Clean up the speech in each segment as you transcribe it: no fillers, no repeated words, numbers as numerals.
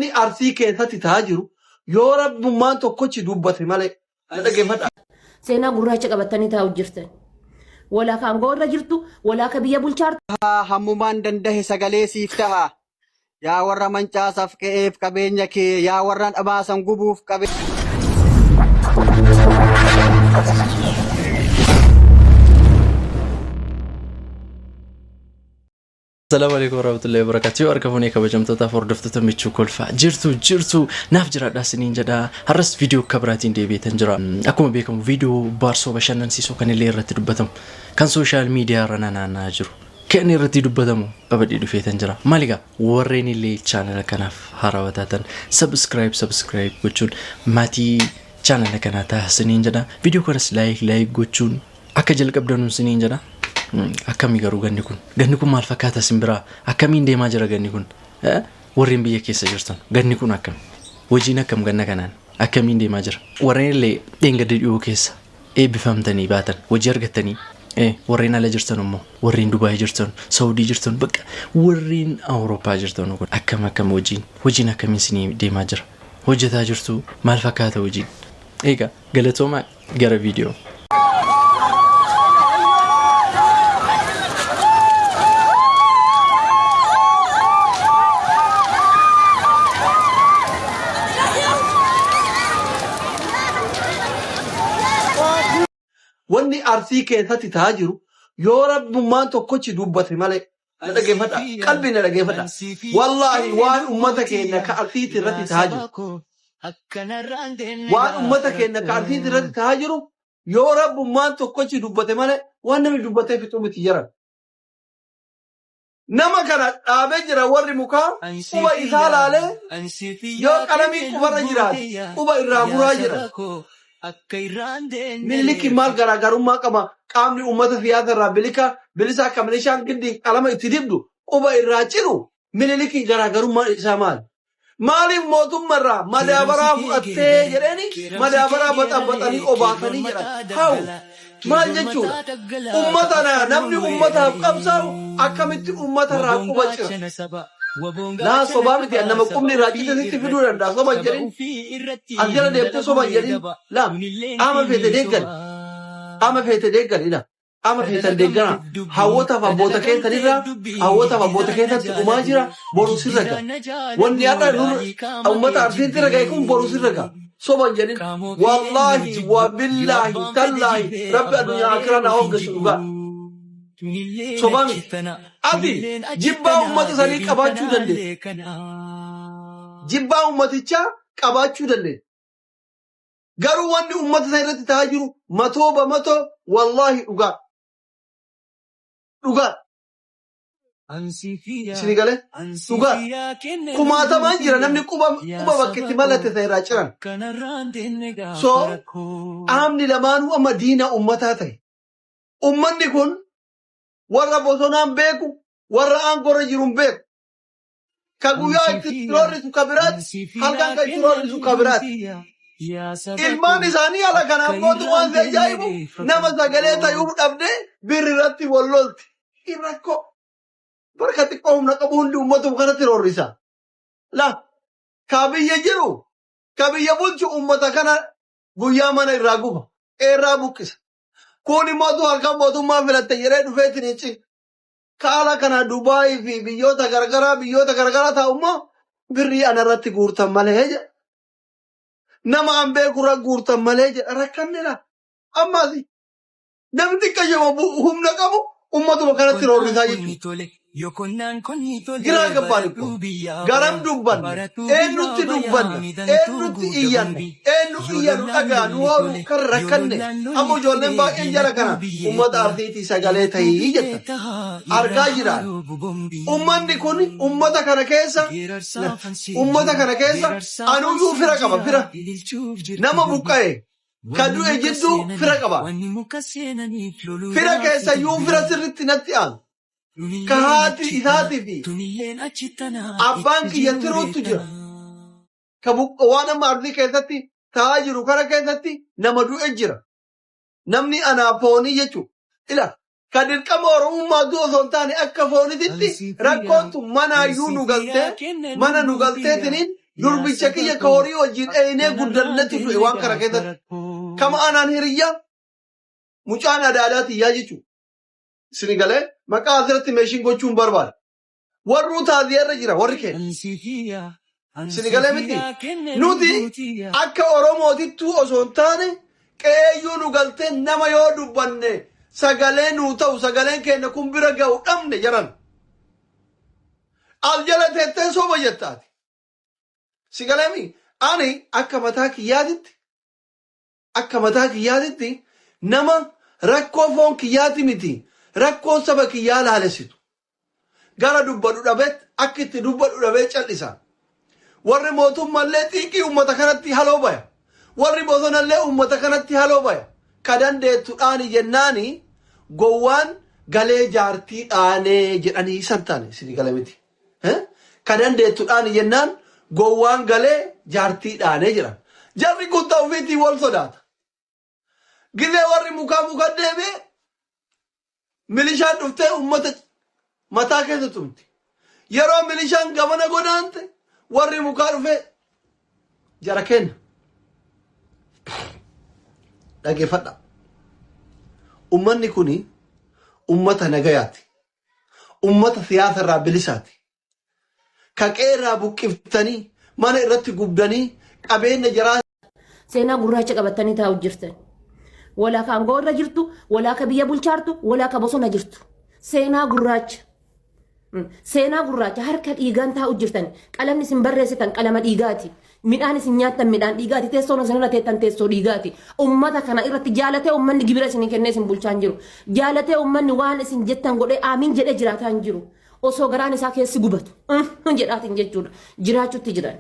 wanni arsii keessatti ta'aa jiru yoo rabbummaan tokkochi dubbate malee dhaggeeffadha. Seenaa gurraacha qabatanii taa'u jirtan. Walaa kaan goorra jirtu, walaa ka biyya bulchaartu. Hammumaan dandahe sagalee siif taha. Yaa warra mancaasaaf ka'eef qabeenya kee, yaa warra dhabaasan gubuuf qabeenya. السلام عليكم ورحمة الله وبركاته. أركبوني كبجمتة فوردفتة ميتشو كلفا جرتو ناف جرا داسنين جدا هرس فيديو كبراتين دي بيتن جرا أكون بيكم فيديو بارسو بشان نسيسو كان اللي رتي دبتم كان سوشيال ميديا رنا ناجرو كان رتي دبتمو أبدي دفيتن جرا مالكا وريني اللي channel كناف هراوتاتن سبسكرايب وجون ماتي channel كناتا سنين جدا فيديو كرس لايك وجون أكجل كبدانون سنين جدا akami garu ganni kun maal fakkaata simbira akamiin deemaa jira ganni kun warreen biyya keessa jirtan ganni kun akam hojiin akam ganna kanaan akamiin deemaa jira warreen illee dheengadde dhiyoo keessa eebbifamtanii baatan hojii argattanii warreen ala jirtan immoo warreen Dubaay jirtan Saawudii jirtan bakka warreen Awurooppaa jirtan kun akkam hojiin akamiin sinii deemaa jira hojjetaa jirtu maal fakkaata hojiin eega galatooma gara viidiyoo wanni arsii keessatti ta'aa jiru yoo rabbummaan tokkochi dubbate malee dhaggeeffadha qalbiin dhaggeeffadha wallahi waan ummata keenya ka arsiitti irratti ta'aa jiru waan ummata keenya ka arsiitti irratti ta'aa jiru yoo rabbummaan tokkochi dubbate malee waan namni dubbatee fixu miti jira nama kana dhaabee jira warri mukaa quba isaa laalee yoo qalamii qubarra jiraate quba irraa muraa jira miliki maal garaagarummaa qaba qaamni ummata siyaasa irraa bilisa akka milishaan giddiin qalama itti dibdu quba irraa ciru miliki garaagarummaa isaa maaliif mootummaa irraa madaabaraa fudhattee jedheni madaabaraa baxaxanii obaasanii jedhan hawu maal jechuudha ummata namni ummataaf qabsaa'u akkamitti ummata irraa quba cira لا صبامتي أنا قمني راجيت ذيك فيديو رندا صبا جرين أجل ديبت صبا جرين لا أما في تدقل لا أما في تدقل هوتا فبوتا كين تريرا هوتا فبوتا كين تأماجرا بروسيركا ونياتا نور أو متى أرسين ترى كيكون بروسيركا صبا جرين والله وبالله تالله رب الدنيا أكرنا هم كسبوا Sobami ati jibbaa ummata sanii qabaachuu dandeenya. Jibbaa ummaticha qabaachuu dandeenya. Garuu wanni ummata sana irratti ta'aa jiru matoo wallahi dhugaa. Isinii galee dhugaa. Kumaatamaan jira namni quba bakkeetti mallatte ta'e irraa ciran. So qaamni lamaanuu amma diina ummataa ta'e. Ummanni kun warra bosonaan beeku warra aangorra jiruun beeku ka guyyaa itti roorrisu ka biraati halkan ka itti roorrisu ka biraati ilmaan isaanii ala kanaaf mootu waan ajaa'ibu nama sagalee ta'uu dhabdee birri irratti wallolti irrakkoo barka xiqqoo humna qabu hundi ummatu kanatti roorrisa la ka biyya jiru ka biyya bulchu ummata kana guyyaa mana irraa guba irraa buqqisa Kuni mootu halkan mootummaa filatte yeroo dhufeetiin ci kaala kana Dubaay fi biyyoota garagaraa ta'ummoo birrii anarratti guurtan malee jedha. Nama an beekurra guurtan malee jedha rakkannedha. Ammaasi namni xiqqaa humna qabu ummatuma kanatti roorrisaa jechuudha. Giraa gabbaan garam dubbanna eenyutti iyyannu dhagaa nu hoolu kan rakkanne amma ijoolleen baay'een jara kana ummata arsiitii sagalee ta'ii jetta argaa jiraan ummanni kun ummata kana keessa anuyyuu fira qaba nama buqqa'e ka du'e jidduu fira qaba fira keessa iyyuu fira sirritti natti aanu Kahati isaati fi abbaan kiyya tiruutu jira. Ka waan amma ardii keessatti ta'aa jiru kana keessatti nama du'e jira. Namni anaa foonii jechuudha. Ila ka dirqama oromummaa osoo hin taane akka foonititti rakkoontu mana nu galteetiniin durbicha kiyya ka horii wajjin dheenee guddannatti du'e waan kana keessatti. Kama anaan hiriyyaa mucaan adaadaatii yaa jechuudha. Isin galee maqaa asirratti meeshiin gochuun barbaada. Warri taaziyarra jira warri keenya. Isin galee miti. Nuti akka Oromootittuu osoo hin taane qeeyyuu nu galtee nama yoo dubbanne sagalee nuu ta'u sagaleen keenya kun bira ga'u dhabne jaran. Al jala teettee soba jettaati. Si galeemi ani akka mataa kiyyaatitti nama rakkoo foon kiyyaati miti rakkoo saba kiyyaa laalessitu. Gara dubbadhu dhabeet akka itti dubbadhu dhabee cal'isa. Warri mootummaallee xiiqii uummata kanatti haloo baya. Warri bosonallee uummata kanatti haloo baya. Ka dandeettu dhaani jennaani gowwaan galee jaartii dhaanee jedhanii isan taane sidi galamiti. Ka dandeettu dhaani jennaan gowwaan galee jaartii dhaanee jedhan. Jarri guddaa ofiitii wal sodaata. Gizee warri muka deebee milishaan dhuftee uummata mataa keessa tumti. Yeroo milishaan gamana godaante warri mukaa dhufee jara kenna. Dhageeffadha. Ummanni kuni ummata nagayaati. Ummata siyaasa irraa bilisaati. Kaqee irraa buqqiftanii mana irratti gubdanii qabeenya jaraa. Seenaa gurraacha qabatanii taa'u jirtan. Walaa ka aangoo irra jirtu, walaa ka biyya bulchaartu, walaa ka bosona jirtu. Seenaa gurraacha. Seenaa gurraacha harka dhiigaan taa'u jirtan. Qalamni isin barreessitan qalama dhiigaati. Midhaan isin nyaattan midhaan dhiigaati. Teessoon isin irra teettan teessoo dhiigaati. Ummata kana irratti jaalatee ummanni gibira isin kennee isin bulchaan jiru. Jaalatee ummanni waan isin jettan godhee aamin jedhee jiraataa hin jiru. Osoo garaan isaa keessi gubatu. Jedhaatiin jechuudha. Jiraachuutti jiran.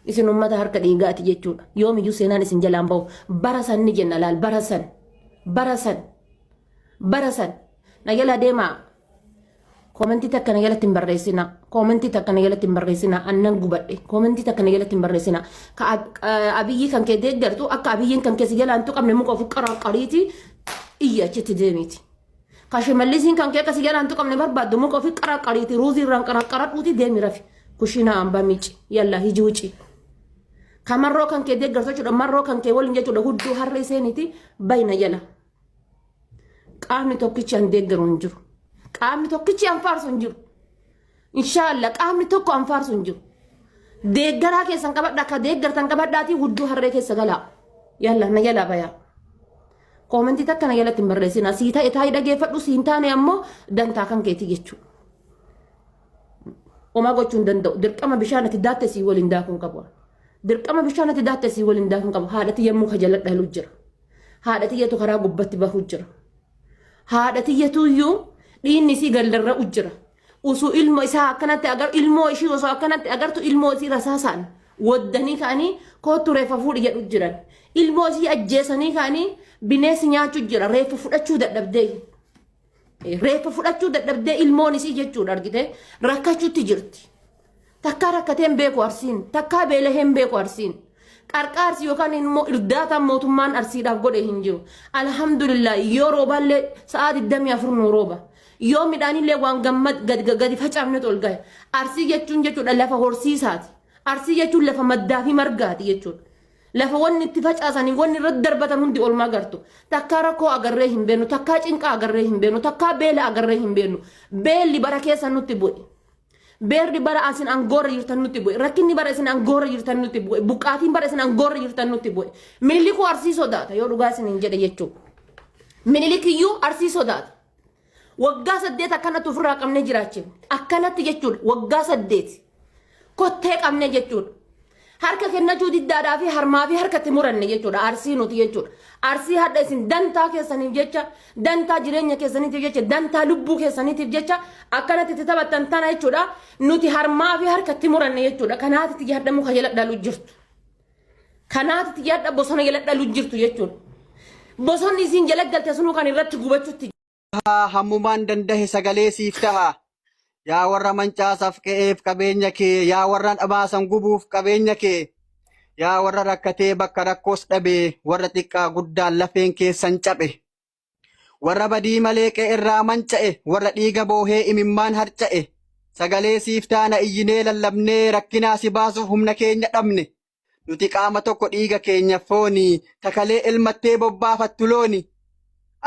Isin ummata harka dhiigaati jechuudha. Yoomiyyuu seenaan isin jalaan bahu. Barasan ni jenna laal. Barasan. Nagala deemaa. Komentii takka nagalatti hin barreessina. Komentii takka nagalatti hin barreessina. Annan gubadhe. Komentii takka nagalatti hin barreessina. Ka abiyyi kan kee deeggartu akka abiyyiin kan keessi jalaan tuqamne muka ofi qaraqqariiti iyya achitti deemiti. Ka shimallisiin kan kee akkasi jalaan tuqamne barbaaddu muka ofi qaraqqariiti ruuzii irraan qaraqqaradhuuti deemi rafi. Kushina hamba miici. Yalla hiji wuci. Ka marroo kan kee deeggartu jechuudha. Marroo kan kee waliin jechuudha. Hudduu harree seeniiti bayna jala. Qaamni tokkichi an deeggaru hin jiru. Qaamni tokkichi anfaarsu hin jiru. Inshaallah qaamni tokko anfaarsu hin jiru. Deeggaraa keessan qabadha akka deeggartan qabadhaati hudduu harree keessa galaa. Yalla na jala bayaa. Komentii takka na jalatti hin barreessina. Sii ta'e taa'ee dhageeffadhu siin taane ammoo dantaa kan keetii jechuudha. Homaa gochuu hin danda'u. Dirqama bishaan ati daatte sii waliin daakuun qabu. Dirqama bishaan ati daatte sii waliin daakuun qabu. Haadhati yemmuu kajala dhalu jira. Haadhati yetu karaa gubbatti bahu jira. Haadhati yetu iyyuu dhiinni isii galdarra ujjira. Usuu ilmoo isaa akkanatti agar ilmoo ishii osoo akkanatti agartu ilmoo isii rasaasaan waddanii ka'anii kootu reeffa fuudhi jedhu jiran. Ilmoo isii ajjeesanii ka'anii bineensi nyaachuu jira. Reeffa fudhachuu dadhabdee ilmoon isii jechuudha argite rakkachuutti jirti. Takkaa rakkatee hin beeku arsiin. Takkaa beelahee hin beeku arsiin. Qarqaarsi yookaan immoo irdaataan mootummaan arsiidhaaf godhe hin jiru. Alhamdulillah yoo roobaallee sa'aa 24 nu rooba. Yoo midhaanillee waan gadi facaafne ol gahe. Arsii jechuudha lafa horsiisaati. Arsii jechuun lafa maddaa fi margaati jechuudha. Lafa wanni itti facaasanii wanni irratti darbatan hundi olmaa gartu. Takkaa rakkoo agarree hin beenu. Takkaa cinqaa agarree hin beenu. Takkaa beela agarree hin beenu. Beelli bara keessa nutti bu'e. Beerri bara asin angoorra jirtan nutti bu'e. Rakkinni bara isin angoorra jirtan nutti bu'e. Buqqaatiin bara isin angoorra jirtan nutti bu'e. Minilikuu arsii sodaata yoo dhugaa isin hin jedhe jechuudha. Minilikiyyuu arsii sodaata. Waggaa 8 akkanatti ofirraa qabnee jiraachifne. Akkanatti jechuudha. Waggaa 8 kottee qabnee jechuudha. Harka kennachuu diddaadhaa fi harmaa fi harkatti muranne jechuudha. Arsii nuti jechuudha. Arsii hadha isin dantaa keessaniif jecha, dantaa jireenya keessaniitiif jecha, dantaa lubbuu keessaniitiif jecha akkanatti itti taphattan tana jechuudha. Nuti harmaa fi harkatti muranne jechuudha. Kanaatitti yaadda muka jala dhalu jirtu. Kanaatitti yaadda bosona jala dhalu jirtu jechuudha. Bosonni isin jala galte sunuu kan irratti gubachuutti. Hammumaan dandahe sagalee siif taha. Yaa warra mancaasaaf qe'eef qabeenya kee, yaa warra dhabaasan gubuuf qabeenya kee, yaa warra rakkatee bakka rakkoos dhabee, warra xiqqaa guddaan lafeen keessan caphe, warra badii malee qe'ee irraa manca'e, warra dhiiga boohee imimmaan harca'e, sagalee siif taana iyyinee lallabnee rakkinaa si baasuuf humna keenya dhabne. Nuti qaama tokko dhiiga keenya fooni takalee ilmattee bobbaafattu looni.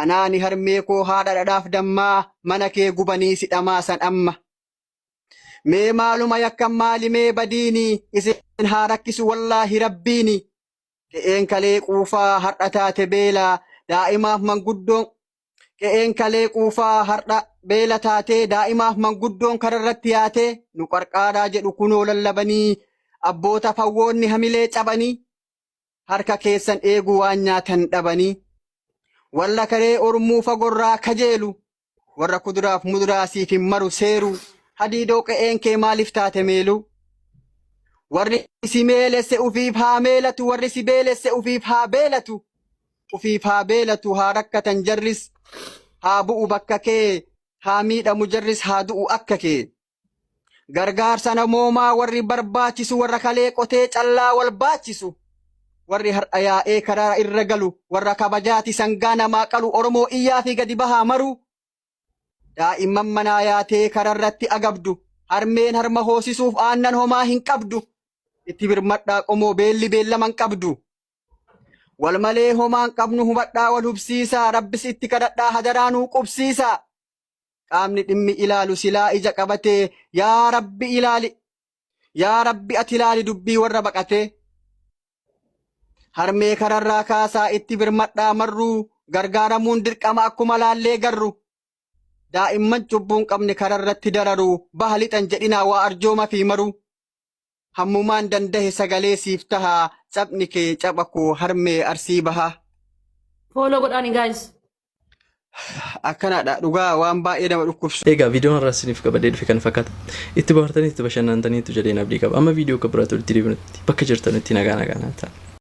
Anaani harmee koo haadha dhadhaaf dammaa mana kee gubanii si dhamaasan amma. Mee maaluma yakkan maali mee badiini isin haa rakkisu wallaahi rabbiini. Qe'een kalee quufaa har'a taate beela daa'imaaf manguddoon. Qe'een kalee quufaa har'a beela taatee daa'imaaf manguddoon kararratti yaatee nu qarqaaraa jedhu kunoo lallabanii abboota fawwoonni hamilee cabanii harka keessan eegu waan nyaatan dhabanii. Warra karee ormuu fagorraa kajeelu warra kuduraaf muduraa siif hin maru seeru hadiidoo qe'een kee maaliif taate meelu. Warri si meelesse ufiif haa meelatu warri si beelesse ufiif haa beelatu. Ufiif haa beelatu haa rakkatan jarris haa bu'u bakka kee haa miidhamu jarris haa du'u akka kee. Gargaarsa namoomaa warri barbaachisu warra kalee qotee callaa wal baachisu. Warri har'a yaa'ee karaa irra galu warra kabajaati sangaa namaa qalu Oromoo iyyaa fi gadi bahaa maru. Daa'imman manaa yaatee kararratti agabdu harmeen harma hoosisuuf aannan homaa hin qabdu. Itti birmadhaa qomoo beelli beellaman qabdu. Wal malee homaan qabnu hubadhaa wal hubsiisaa rabbis itti kadhadhaa hadaraanuu qubsiisaa. Qaamni dhimmi ilaalu silaa ija qabatee yaa rabbi ilaali. Yaa rabbi ati ilaali dubbii warra baqatee. Harmee kararraa kaasaa itti birmadhaa marruu gargaaramuun dirqama akkuma laallee garru. Daa'imman cubbuun qabne kararratti dararu baha lixan jedhinaa waa arjooma fi maru. Hammumaan dandahe sagalee siif tahaa cabni kee caba koo harmee arsii bahaa. Follow godhaani guys. Akkanaadha dhugaa waan baay'ee nama dhukkubsu. Egaa viidiyoon har'aa isiniif qabadee dhufe kan fakkaata. Itti bohaartanii itti bashannantanii itti jedheen abdii qaba. Amma viidiyoo kan biraatti walitti deebinutti bakka jirtanitti nagaa nagaa.